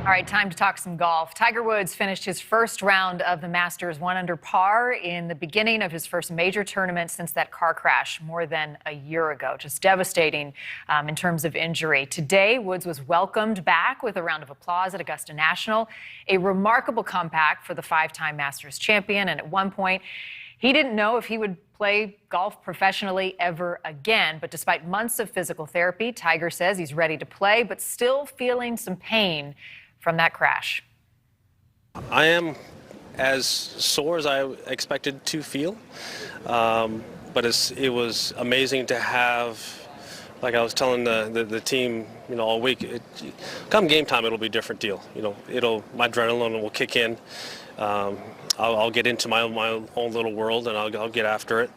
All right, time to talk some golf. Tiger Woods finished his first round of the Masters 1 under par in the beginning of his first major tournament since that car crash more than a year ago. Just devastating in terms of injury. Today, Woods was welcomed back with a round of applause at Augusta National. A remarkable comeback for the five-time Masters champion. And at one point, he didn't know if he would play golf professionally ever again. But despite months of physical therapy, Tiger says he's ready to play, but still feeling some pain from that crash. I am as sore as I expected to feel, but it was amazing to have, like I was telling the team, all week, come game time, it'll be a different deal. My adrenaline will kick in. I'll get into my own little world, and I'll get after it.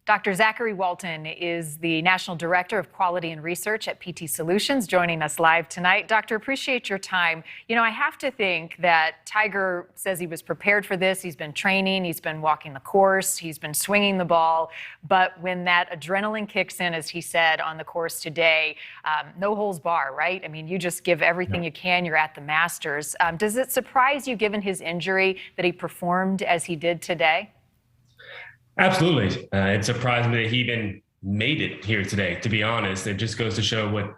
Dr. Zachary Walton is the National Director of Quality and Research at PT Solutions, joining us live tonight. Doctor, appreciate your time. I have to think that Tiger says he was prepared for this. He's been training, he's been walking the course, he's been swinging the ball. But when that adrenaline kicks in, as he said on the course today, no holds bar, right? I mean, you just give everything you can. You're at the Masters. Does it surprise you, given his injury, that he performed as he did today? Absolutely. It surprised me that he even made it here today, to be honest. It just goes to show what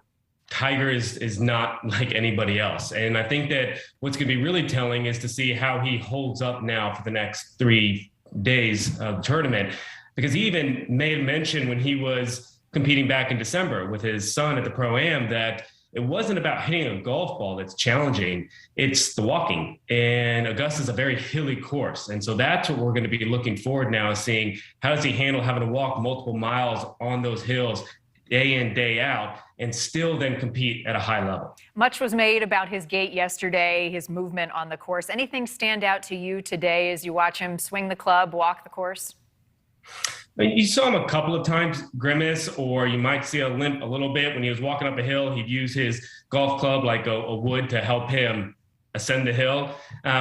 Tiger is not like anybody else. And I think that what's going to be really telling is to see how he holds up now for the next 3 days of the tournament, because he even made mention when he was competing back in December with his son at the Pro-Am that it wasn't about hitting a golf ball that's challenging, it's the walking. And Augusta's a very hilly course. And so that's what we're going to be looking forward now, is seeing how does he handle having to walk multiple miles on those hills day in, day out, and still then compete at a high level. Much was made about his gait yesterday, his movement on the course. Anything stand out to you today as you watch him swing the club, walk the course? You saw him a couple of times grimace, or you might see a limp a little bit when he was walking up a hill. He'd use his golf club like a wood to help him ascend the hill.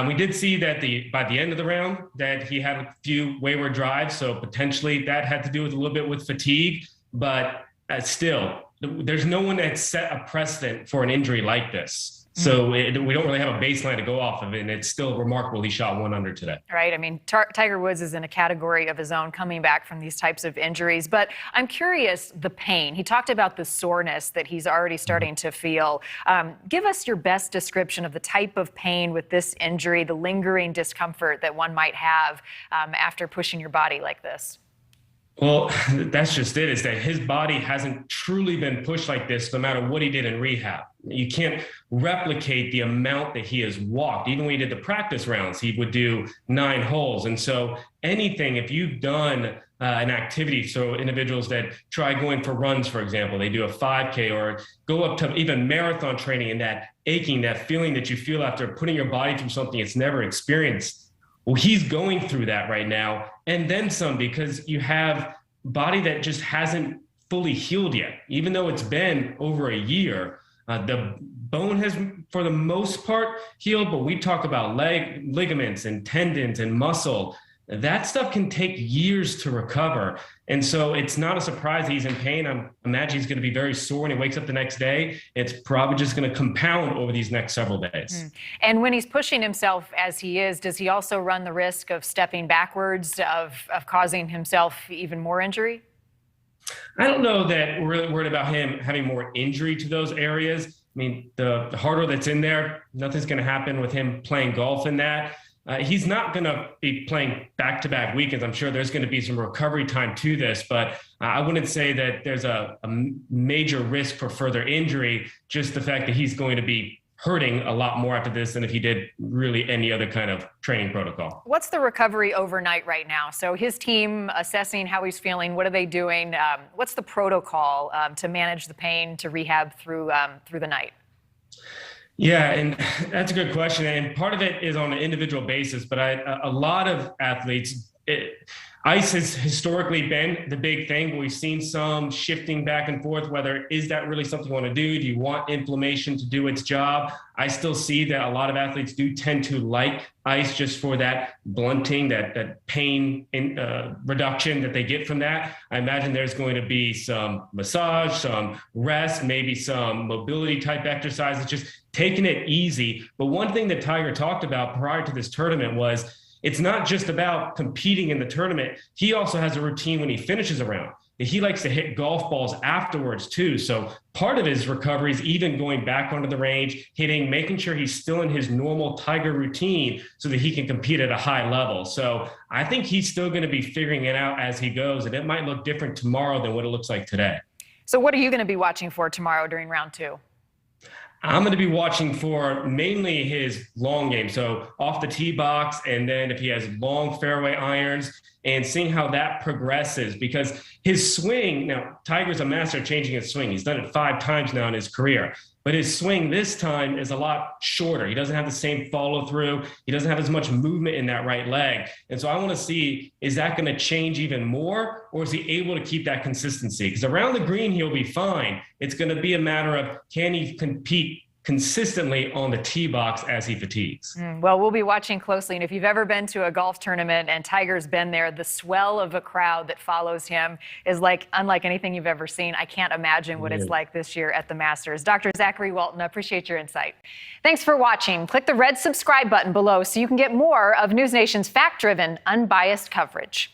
We did see that by the end of the round that he had a few wayward drives, so potentially that had to do with a little bit with fatigue. But still, there's no one that set a precedent for an injury like this. So we don't really have a baseline to go off of, and it's still remarkable he shot 1 under today. Right. I mean, Tiger Woods is in a category of his own coming back from these types of injuries. But I'm curious, the pain. He talked about the soreness that he's already starting to feel. Give us your best description of the type of pain with this injury, the lingering discomfort that one might have after pushing your body like this. Well, that's just it, is that his body hasn't truly been pushed like this no matter what he did in rehab. You can't replicate the amount that he has walked. Even when he did the practice rounds, he would do 9 holes. And so anything, if you've done an activity, so individuals that try going for runs, for example, they do a 5K or go up to even marathon training, and that aching, that feeling that you feel after putting your body through something it's never experienced. Well, he's going through that right now, and then some, because you have body that just hasn't fully healed yet. Even though it's been over a year, the bone has, for the most part, healed, but we talk about ligaments and tendons and muscle. That stuff can take years to recover. And so it's not a surprise he's in pain. I imagine he's going to be very sore when he wakes up the next day. It's probably just going to compound over these next several days. And when he's pushing himself as he is, does he also run the risk of stepping backwards, of causing himself even more injury? I don't know that we're really worried about him having more injury to those areas. I mean, the hardware that's in there, nothing's going to happen with him playing golf in that. He's not going to be playing back-to-back weekends. I'm sure there's going to be some recovery time to this, but I wouldn't say that there's a major risk for further injury, just the fact that he's going to be hurting a lot more after this than if he did really any other kind of training protocol. What's the recovery overnight right now? So his team assessing how he's feeling, what are they doing? What's the protocol to manage the pain, to rehab through the night? Yeah, and that's a good question. And part of it is on an individual basis, but a lot of athletes Ice has historically been the big thing, but we've seen some shifting back and forth. Whether is that really something you want to do? Do you want inflammation to do its job? I still see that a lot of athletes do tend to like ice just for that blunting, that pain reduction that they get from that. I imagine there's going to be some massage, some rest, maybe some mobility type exercises, just taking it easy. But one thing that Tiger talked about prior to this tournament was it's not just about competing in the tournament. He also has a routine when he finishes a round. He likes to hit golf balls afterwards too. So part of his recovery is even going back onto the range, hitting, making sure he's still in his normal Tiger routine so that he can compete at a high level. So I think he's still going to be figuring it out as he goes, and it might look different tomorrow than what it looks like today. So what are you going to be watching for tomorrow during round 2? I'm going to be watching for mainly his long game. So off the tee box, and then if he has long fairway irons, and seeing how that progresses, because his swing, now Tiger's a master of changing his swing. He's done it 5 times now in his career, but his swing this time is a lot shorter. He doesn't have the same follow through. He doesn't have as much movement in that right leg. And so I want to see, is that going to change even more, or is he able to keep that consistency? Because around the green, he'll be fine. It's going to be a matter of, can he compete consistently on the tee box as he fatigues? Well, we'll be watching closely. And if you've ever been to a golf tournament and Tiger's been there, the swell of a crowd that follows him is unlike anything you've ever seen. I can't imagine what it's like this year at the Masters. Dr. Zachary Walton, I appreciate your insight. Thanks for watching. Click the red subscribe button below so you can get more of NewsNation's fact-driven, unbiased coverage.